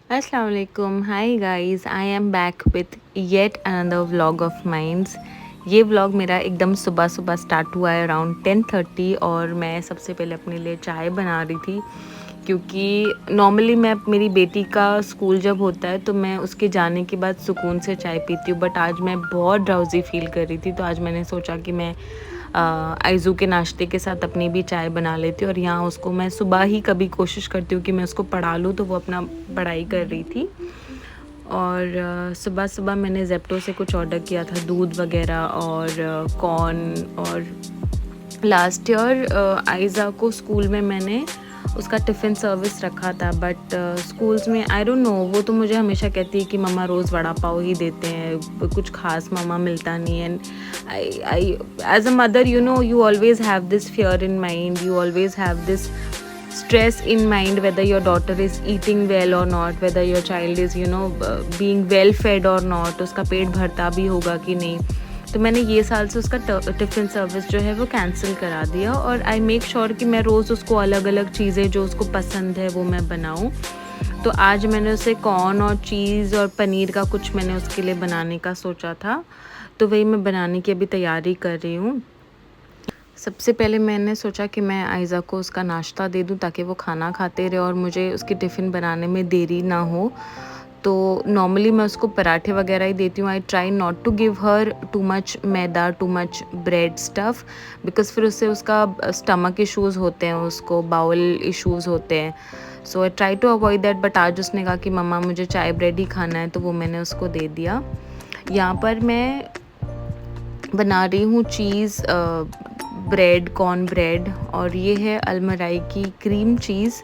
Assalamu alaikum. Hi guys, I am back with yet another vlog of mine. ये vlog मेरा एकदम सुबह सुबह स्टार्ट हुआ है अराउंड 10:30 और मैं सबसे पहले अपने लिए चाय बना रही थी क्योंकि नॉर्मली मैं मेरी बेटी का स्कूल जब होता है तो मैं उसके जाने के बाद सुकून से चाय पीती हूँ, बट आज मैं बहुत ड्राउजी फील कर रही थी तो आज मैंने सोचा कि मैं आइज़ू के नाश्ते के साथ अपनी भी चाय बना लेती हूँ। और यहाँ उसको मैं सुबह ही कभी कोशिश करती हूँ कि मैं उसको पढ़ा लूँ, तो वो अपना पढ़ाई कर रही थी। और सुबह सुबह मैंने ज़ेप्टो से कुछ ऑर्डर किया था, दूध वगैरह और कॉर्न। और लास्ट ईयर आइज़ा को स्कूल में मैंने उसका टिफ़िन सर्विस रखा था, बट स्कूल्स में आई डोंट नो, वो तो मुझे हमेशा कहती है कि मम्मा रोज़ वड़ा पाव ही देते हैं, कुछ खास मम्मा मिलता नहीं है। And I as a mother, you know, you always have this fear in mind, you always have this stress in mind whether your daughter is eating well or not, whether your child is, you know, being well fed or not, उसका पेट भरता भी होगा कि नहीं। तो मैंने ये साल से उसका टिफ़िन सर्विस जो है वो कैंसिल करा दिया और आई मेक श्योर कि मैं रोज़ उसको अलग अलग चीज़ें जो उसको पसंद है वो मैं बनाऊँ। तो आज मैंने उसे कॉर्न और चीज़ और पनीर का कुछ मैंने उसके लिए बनाने का सोचा था, तो वही मैं बनाने की अभी तैयारी कर रही हूँ। सबसे पहले मैंने सोचा कि मैं आइज़ा को उसका नाश्ता दे दूँ ताकि वो खाना खाते रहे और मुझे उसकी टिफ़िन बनाने में देरी ना हो। तो नॉर्मली मैं उसको पराठे वगैरह ही देती हूँ। I try not to give her too much मैदा, too much bread stuff, because फिर उससे उसका स्टमक इश्यूज़ होते हैं, उसको बाउल इश्यूज़ होते हैं। So I try to avoid that, but आज उसने कहा कि मम्मा मुझे चाय ब्रेड ही खाना है, तो वो मैंने उसको दे दिया। यहाँ पर मैं बना रही हूँ चीज़ ब्रेड, कॉर्न ब्रेड, और ये है अलमराई की क्रीम चीज़।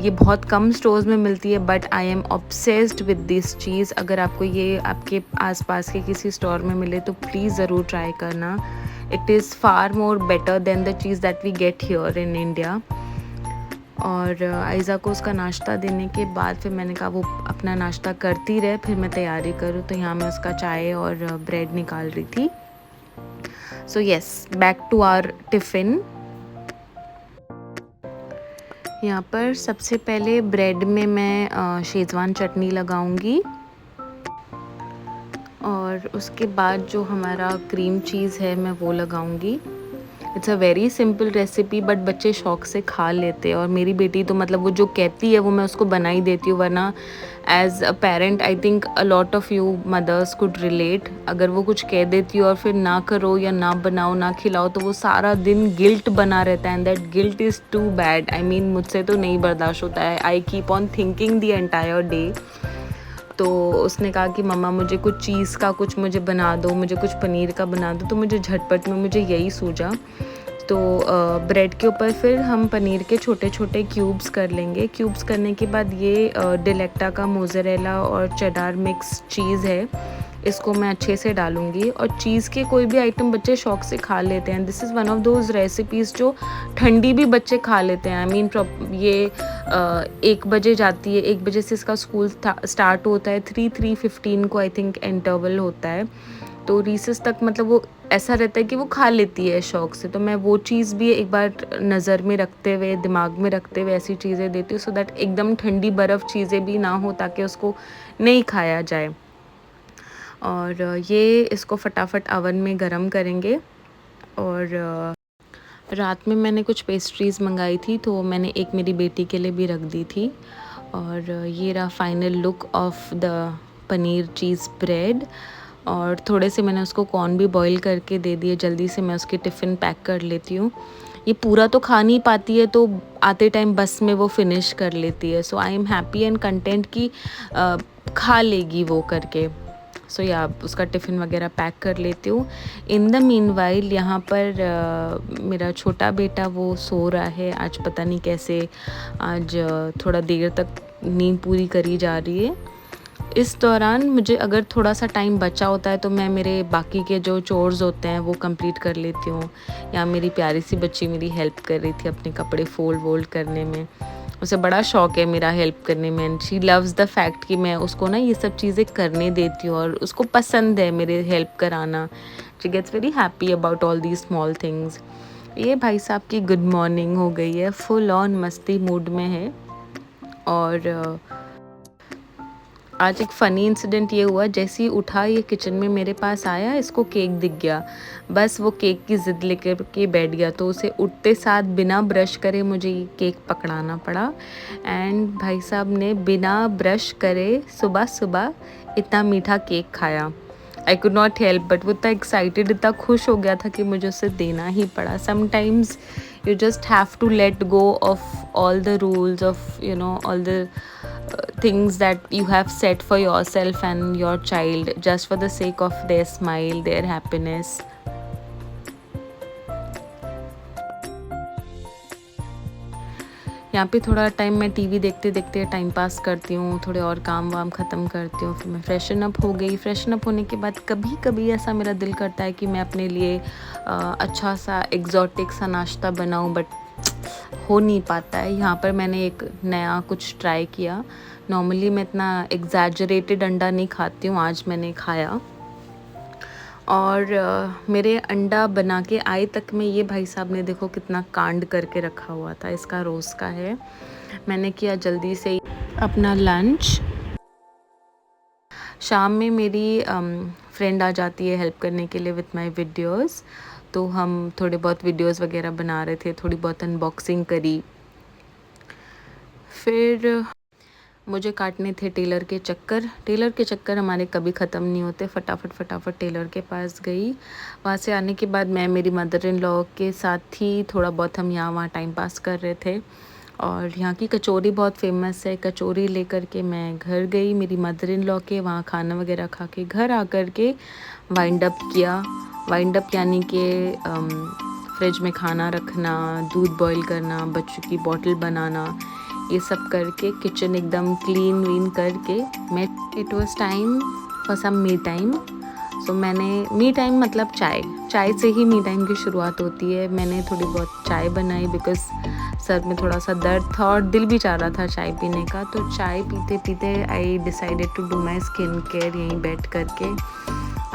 ये बहुत कम स्टोर्स में मिलती है, but I am obsessed with this चीज़। अगर आपको ये आपके आसपास के किसी स्टोर में मिले तो प्लीज़ ज़रूर ट्राई करना। It is far more better than the cheese that we get here in India. और आइज़ा को उसका नाश्ता देने के बाद फिर मैंने कहा वो अपना नाश्ता करती रहे, फिर मैं तैयारी करूँ। तो यहाँ मैं उसका चाय और ब्रेड निकाल रही थी। So yes, back to our tiffin. यहाँ पर सबसे पहले ब्रेड में मैं शेज़वान चटनी लगाऊंगी और उसके बाद जो हमारा क्रीम चीज़ है मैं वो लगाऊंगी। It's a very simple recipe, but बच्चे शौक से खा लेते हैं और मेरी बेटी तो मतलब वो जो कहती है वो मैं उसको बना ही देती हूँ। वरना as a parent I think a lot of you mothers could relate, अगर वो कुछ कह देती हो और फिर ना करो या ना बनाओ ना खिलाओ तो वो सारा दिन गिल्ट बना रहता है, and that guilt is too bad. I mean मुझसे तो नहीं बर्दाश्त होता है। I keep on thinking the entire day. तो उसने कहा कि मम्मा मुझे कुछ चीज़ का कुछ मुझे बना दो, मुझे कुछ पनीर का बना दो, तो मुझे झटपट में मुझे यही सूझा। तो ब्रेड के ऊपर फिर हम पनीर के छोटे छोटे क्यूब्स कर लेंगे। क्यूब्स करने के बाद ये डिलेक्टा का मोज़रेला और चेडार मिक्स चीज़ है, इसको मैं अच्छे से डालूँगी। और चीज़ के कोई भी आइटम बच्चे शौक से खा लेते हैं। This is one of those recipes जो ठंडी भी बच्चे खा लेते हैं। आई मीन ये 1 बजे जाती है, 1 बजे से इसका स्कूल स्टार्ट होता है, 3:15 को आई थिंक इंटरवल होता है। तो रिसेस तक मतलब वो ऐसा रहता है कि वो खा लेती है शौक से। तो मैं वो चीज़ भी एक बार नज़र में रखते हुए, दिमाग में रखते हुए ऐसी चीज़ें देती हूँ, सो दैट एकदम ठंडी बर्फ़ चीज़ें भी ना हो ताकि उसको नहीं खाया जाए। और ये इसको फटाफट अवन में गरम करेंगे। और रात में मैंने कुछ पेस्ट्रीज़ मंगाई थी तो मैंने एक मेरी बेटी के लिए भी रख दी थी। और ये रहा final look of the paneer cheese bread. और थोड़े से मैंने उसको कॉर्न भी बॉईल करके दे दिए, जल्दी से मैं उसकी टिफ़िन पैक कर लेती हूँ। ये पूरा तो खा नहीं पाती है तो आते टाइम बस में वो फिनिश कर लेती है। So I am happy and content कि खा लेगी वो करके। सो या उसका टिफ़िन वगैरह पैक कर लेती हूँ। इन द मीनवाइल यहाँ पर मेरा छोटा बेटा वो सो रहा है। आज पता नहीं कैसे आज थोड़ा देर तक नींद पूरी करी जा रही है। इस दौरान मुझे अगर थोड़ा सा टाइम बचा होता है तो मैं मेरे बाकी के जो चोर्स होते हैं वो कंप्लीट कर लेती हूँ। या मेरी प्यारी सी बच्ची मेरी हेल्प कर रही थी अपने कपड़े फोल्ड वोल्ड करने में। उसे बड़ा शौक है मेरा हेल्प करने में, and she loves the fact कि मैं उसको ना ये सब चीज़ें करने देती हूँ और उसको पसंद है मेरे हेल्प कराना। She gets very happy about all these small things. ये भाई साहब की गुड मॉर्निंग हो गई है, फुल ऑन मस्ती मूड में है। और आज एक फ़नी इंसिडेंट ये हुआ, जैसे ही उठा ये किचन में मेरे पास आया, इसको केक दिख गया, बस वो केक की ज़िद लेकर के बैठ गया। तो उसे उठते साथ बिना ब्रश करे मुझे ये केक पकड़ाना पड़ा। एंड भाई साहब ने बिना ब्रश करे सुबह-सुबह इतना मीठा केक खाया। I could not help but वो इतना एक्साइटेड, इतना खुश हो गया था कि मुझे उसे देना ही पड़ा। Sometimes you just have to let go of all the rules of all the things that you have set for yourself and your child, just for the sake of their smile, their happiness. यहाँ पे थोड़ा time मैं TV देखते देखते time pass करती हूँ, थोड़े और काम वाम ख़त्म करती हूँ, फिर मैं फ्रेशन अप हो गई। फ्रेशन अप होने के बाद कभी कभी ऐसा मेरा दिल करता है कि मैं अपने लिए अच्छा सा एग्जॉटिक सा नाश्ता बनाऊँ, बट हो नहीं पाता है। यहाँ पर मैंने एक नया कुछ ट्राई किया। नॉर्मली मैं इतना एग्जैजरेटेड अंडा नहीं खाती हूँ, आज मैंने खाया और मेरे अंडा बना के आए तक में ये भाई साहब ने देखो कितना कांड करके रखा हुआ था। इसका रोज़ का है। मैंने किया जल्दी से अपना लंच। शाम में मेरी फ्रेंड आ जाती है हेल्प करने के लिए विथ माय वीडियोस, तो हम थोड़े बहुत वीडियोस वगैरह बना रहे थे, थोड़ी बहुत अनबॉक्सिंग करी। फिर मुझे काटने थे टेलर के चक्कर हमारे कभी ख़त्म नहीं होते। फटाफट टेलर के पास गई। वहाँ से आने के बाद मैं मेरी मदर इन लॉ के साथ ही थोड़ा बहुत हम यहाँ वहाँ टाइम पास कर रहे थे। और यहाँ की कचौरी बहुत फेमस है। कचौरी लेकर के मैं घर गई मेरी मदर इन लॉ के, वहाँ खाना वगैरह खा के घर आकर के वाइंड अप किया। वाइंड अप यानी कि फ्रिज में खाना रखना, दूध बॉईल करना, बच्चों की बॉटल बनाना, ये सब करके किचन एकदम क्लीन वीन करके मैं it was time for some me time. So मैंने मी टाइम मतलब चाय से ही मी टाइम की शुरुआत होती है। मैंने थोड़ी बहुत चाय बनाई बिकॉज सर में थोड़ा सा दर्द था और दिल भी चाह रहा था चाय पीने का। तो चाय पीते पीते I decided to do my skin care यहीं बैठ करके।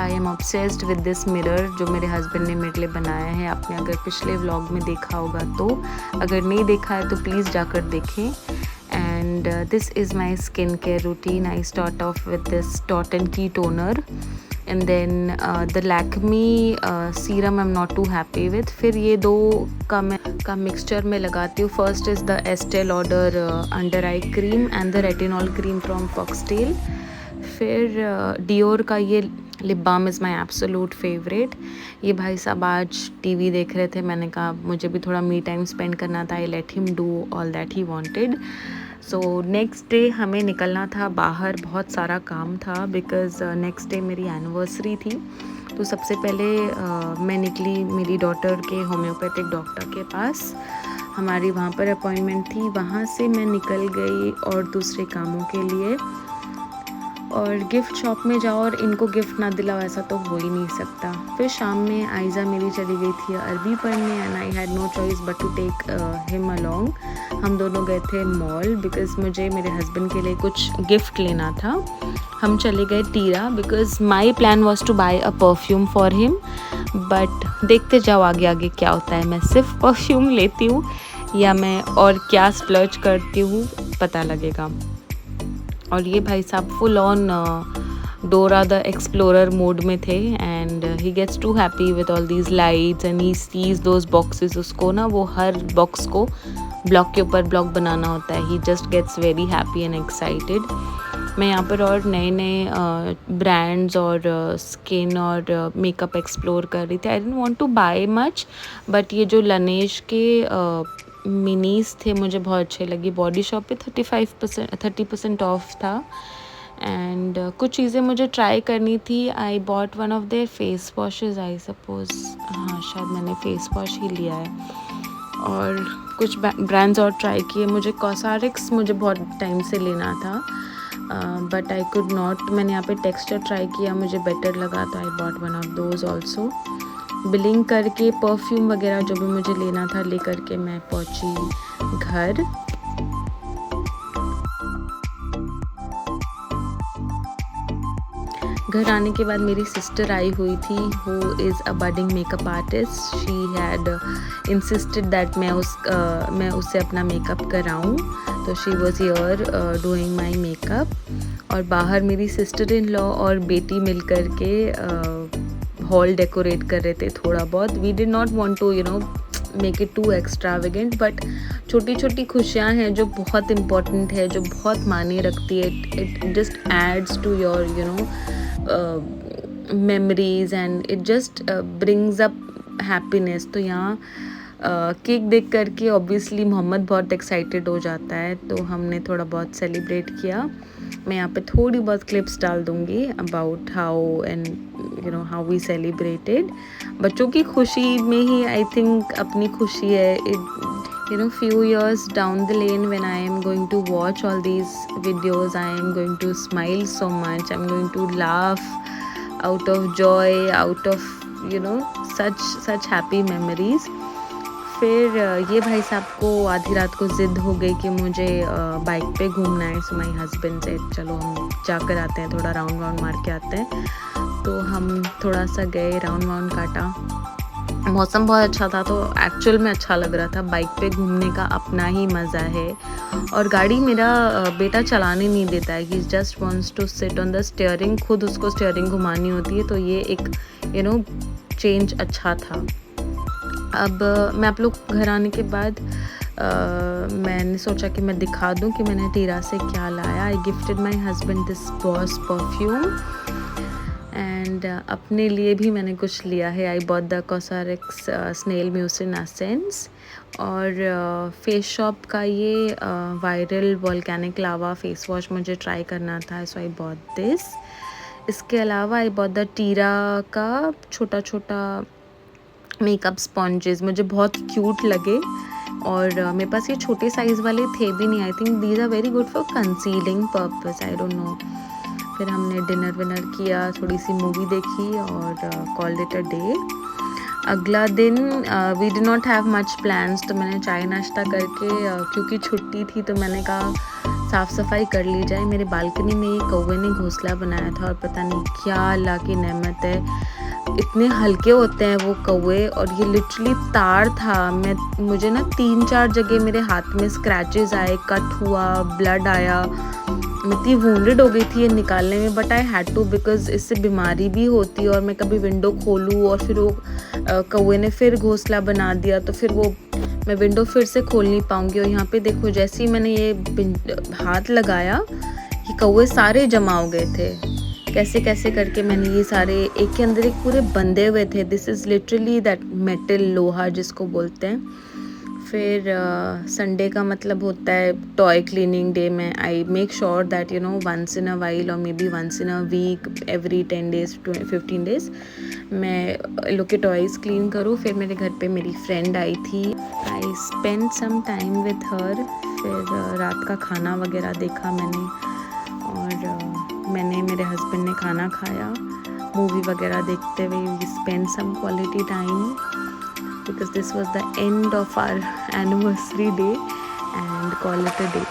I am obsessed with this mirror जो मेरे हस्बैंड ने मेरे लिए बनाया है। आपने अगर पिछले व्लॉग में देखा होगा तो, अगर नहीं देखा है तो प्लीज़ जाकर देखें। And this is my skin care routine. I start off with this dot and key toner and then the Lakme serum I am not too happy with. फिर ये दो का मिक्सचर मैं लगाती हूँ। First is the Estee Lauder under eye cream and the retinol cream from Foxtale. फिर Dior का ये lip balm is my absolute favourite. ये भाई साहब आज टीवी देख रहे थे, मैंने कहा मुझे भी थोड़ा मी टाइम स्पेंड करना था। I let him do all that he wanted. So next day हमें निकलना था बाहर, बहुत सारा काम था बिकॉज़ नेक्स्ट डे मेरी एनिवर्सरी थी। तो सबसे पहले मैं निकली मेरी डॉटर के होम्योपैथिक डॉक्टर के पास। हमारी वहाँ पर अपॉइंटमेंट थी। वहाँ से मैं निकल गई और दूसरे कामों के लिए। और गिफ्ट शॉप में जाओ और इनको गिफ्ट ना दिलाओ, ऐसा तो हो ही नहीं सकता। फिर शाम में आयज़ा मेरी चली गई थी अरबी पढ़ने and I had no choice but to take him along. हम दोनों गए थे मॉल बिकॉज़ मुझे मेरे हस्बैंड के लिए कुछ गिफ्ट लेना था। हम चले गए Tira because my plan was to buy a perfume for him, but देखते जाओ आगे आगे क्या होता है। मैं सिर्फ परफ्यूम लेती हूँ या मैं और क्या स्प्लर्ज करती हूँ पता लगेगा। और ये भाई साहब full on Dora the Explorer mode में थे and he gets too happy with all these lights and he sees those boxes. उसको ना वो हर बॉक्स को ब्लॉक के ऊपर ब्लॉक बनाना होता है। He just gets very happy and excited. मैं यहाँ पर और नए नए ब्रांड्स और स्किन और मेकअप एक्सप्लोर कर रही थी। I didn't want to buy much but ये जो लनेश के मिनीज थे मुझे बहुत अच्छे लगी। बॉडी शॉप पे 30% ऑफ था एंड कुछ चीज़ें मुझे ट्राई करनी थी। I bought one of their face washes I suppose, हाँ शायद मैंने फेस वॉश ही लिया है। और कुछ ब्रांड्स और ट्राई किए। मुझे कॉस्मेटिक्स मुझे बहुत टाइम से लेना था बट आई कुड नॉट। मैंने यहाँ पे टेक्सचर ट्राई किया, मुझे बेटर लगा तो I bought one of those also. Billing करके परफ्यूम वगैरह जो भी मुझे लेना था ले करके मैं पहुंची घर। घर आने के बाद मेरी सिस्टर आई हुई थी who is a budding makeup artist. She had insisted that मैं उससे अपना मेकअप कराऊं। तो she was here doing my makeup. और बाहर मेरी सिस्टर इन लॉ और बेटी मिल कर के हॉल डेकोरेट कर रहे थे थोड़ा बहुत। We did not want to make it too extravagant, but छोटी छोटी खुशियाँ हैं जो बहुत इम्पोर्टेंट है, जो बहुत मायने रखती है। It just adds to your memories and it just brings up happiness. तो यहाँ केक देख करके ऑब्वियसली मोहम्मद बहुत एक्साइटेड हो जाता है, तो हमने थोड़ा बहुत सेलिब्रेट किया। मैं यहाँ पे थोड़ी बहुत क्लिप्स डाल दूँगी about how and how we celebrated. बच्चों की खुशी में ही आई थिंक अपनी खुशी है। It few years down the lane, when I am going to watch all these videos, I am going to smile so much, I'm going to laugh out of joy, out of such happy memories. फिर ये भाई साहब को आधी रात को ज़िद हो गई कि मुझे बाइक पे घूमना है। सो माई हस्बैंड से चलो हम जाकर आते हैं, थोड़ा राउंड मार के आते हैं। तो हम थोड़ा सा गए, राउंड काटा। मौसम बहुत अच्छा था, तो एक्चुअल में अच्छा लग रहा था। बाइक पे घूमने का अपना ही मज़ा है। और गाड़ी मेरा बेटा चलाने नहीं देता है, he just wants to sit on the steering, खुद उसको स्टीयरिंग घुमानी होती है। तो ये एक चेंज अच्छा था। अब मैं आप लोग घर आने के बाद मैंने सोचा कि मैं दिखा दूं कि मैंने टीरा से क्या लाया। I gifted my husband this Boss perfume and अपने लिए भी मैंने कुछ लिया है। I bought the cosmetics snail mucin essence और फेस शॉप का ये viral volcanic lava face wash मुझे ट्राई करना था, सो आई बॉट दिस। इसके अलावा आई बॉट द टीरा का छोटा छोटा मेकअप स्पॉन्जेस, मुझे बहुत क्यूट लगे। और मेरे पास ये छोटे साइज़ वाले थे भी नहीं। I think these are very good for concealing purpose, I don't know. फिर हमने डिनर विनर किया, थोड़ी सी मूवी देखी और कॉल्ड इट अ डे। अगला दिन we did not have much plans, तो मैंने चाय नाश्ता करके क्योंकि छुट्टी थी तो मैंने कहा साफ़ सफाई कर ली जाए। मेरे बालकनी में ये कौवे ने घोंसला बनाया था और पता नहीं क्या अल्लाह की नेमत है, इतने हल्के होते हैं वो कौवे। और ये लिटरली तार था। मुझे ना 3-4 जगह मेरे हाथ में स्क्रैचेस आए, कट हुआ, ब्लड आया। मैं इतनी वुंडेड हो गई थी ये निकालने में, but I had to, because इससे बीमारी भी होती है। और मैं कभी विंडो खोलूँ और फिर वो कौवे ने फिर घोंसला बना दिया तो फिर वो मैं विंडो फिर से खोल नहीं पाऊँगी। और यहाँ पे देखो, जैसे ही मैंने ये हाथ लगाया ये कौवे सारे जमा हो गए थे। कैसे कैसे करके मैंने ये सारे एक के अंदर एक पूरे बंधे हुए थे। This is literally that metal, लोहा जिसको बोलते हैं। फिर संडे का मतलब होता है टॉय क्लीनिंग डे में। I make sure that once in a while और may be once in a week, every 10 days 15 days मैं लोग के टॉयज़ क्लीन करूँ। फिर मेरे घर पे मेरी फ्रेंड आई थी, I spend some time with her. फिर रात का खाना वगैरह देखा मैंने और मैंने मेरे हस्बैंड ने खाना खाया। मूवी वगैरह देखते हुए we spend some quality time because this was the end of our anniversary day and call it a day.